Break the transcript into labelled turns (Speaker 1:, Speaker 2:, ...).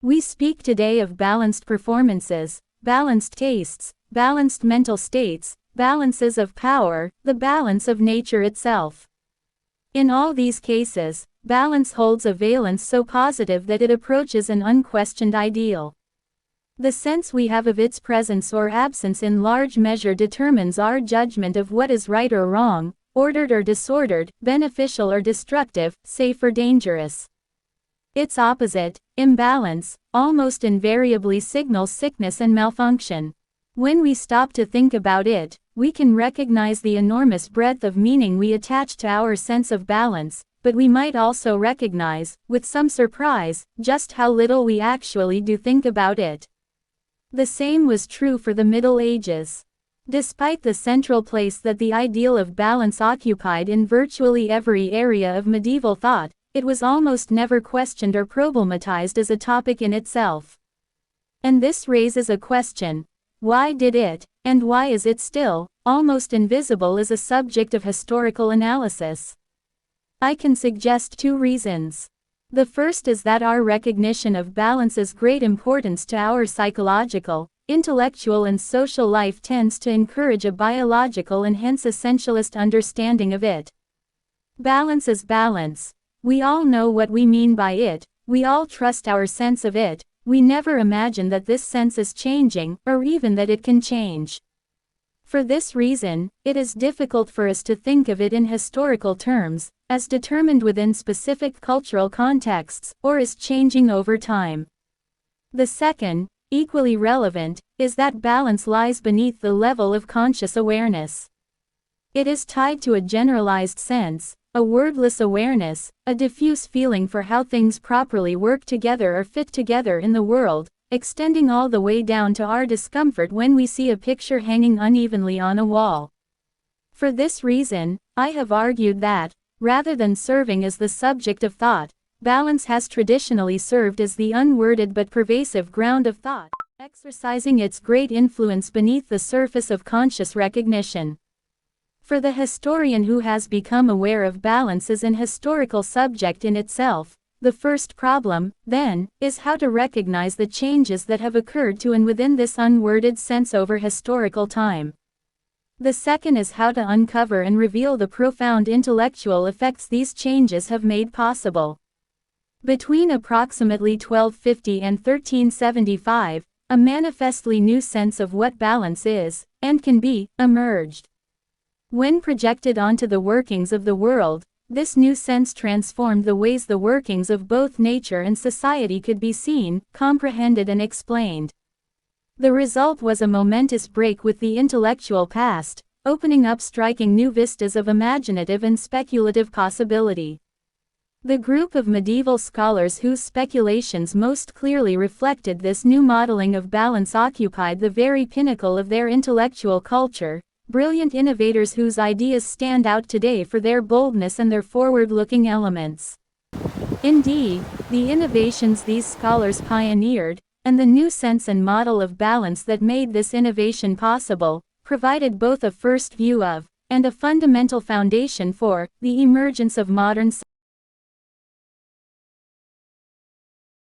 Speaker 1: We speak today of balanced performances, balanced tastes, balanced mental states, balances of power, the balance of nature itself. In all these cases, balance holds a valence so positive that it approaches an unquestioned ideal. The sense we have of its presence or absence in large measure determines our judgment of what is right or wrong, ordered or disordered, beneficial or destructive, safe or dangerous. Its opposite, imbalance, almost invariably signals sickness and malfunction. When we stop to think about it, we can recognize the enormous breadth of meaning we attach to our sense of balance, but we might also recognize, with some surprise, just how little we actually do think about it. The same was true for the Middle Ages. Despite the central place that the ideal of balance occupied in virtually every area of medieval thought, it was almost never questioned or problematized as a topic in itself. And this raises a question: why did it, and why is it still, almost invisible as a subject of historical analysis? I can suggest two reasons. The first is that our recognition of balance's great importance to our psychological, intellectual and social life tends to encourage a biological and hence essentialist understanding of it. Balance is balance. We all know what we mean by it, we all trust our sense of it, we never imagine that this sense is changing, or even that it can change. For this reason, it is difficult for us to think of it in historical terms, as determined within specific cultural contexts, or as changing over time. The second, equally relevant, is that balance lies beneath the level of conscious awareness. It is tied to a generalized sense, a wordless awareness, a diffuse feeling for how things properly work together or fit together in the world, extending all the way down to our discomfort when we see a picture hanging unevenly on a wall. For this reason, I have argued that, rather than serving as the subject of thought, balance has traditionally served as the unworded but pervasive ground of thought, exercising its great influence beneath the surface of conscious recognition. For the historian who has become aware of balance as an historical subject in itself, the first problem, then, is how to recognize the changes that have occurred to and within this unworded sense over historical time. The second is how to uncover and reveal the profound intellectual effects these changes have made possible. Between approximately 1250 and 1375, a manifestly new sense of what balance is, and can be, emerged. When projected onto the workings of the world, this new sense transformed the ways the workings of both nature and society could be seen, comprehended and explained. The result was a momentous break with the intellectual past, opening up striking new vistas of imaginative and speculative possibility. The group of medieval scholars whose speculations most clearly reflected this new modeling of balance occupied the very pinnacle of their intellectual culture, brilliant innovators whose ideas stand out today for their boldness and their forward-looking elements. Indeed, the innovations these scholars pioneered, and the new sense and model of balance that made this innovation possible, provided both a first view of, and a fundamental foundation for, the emergence of modern science.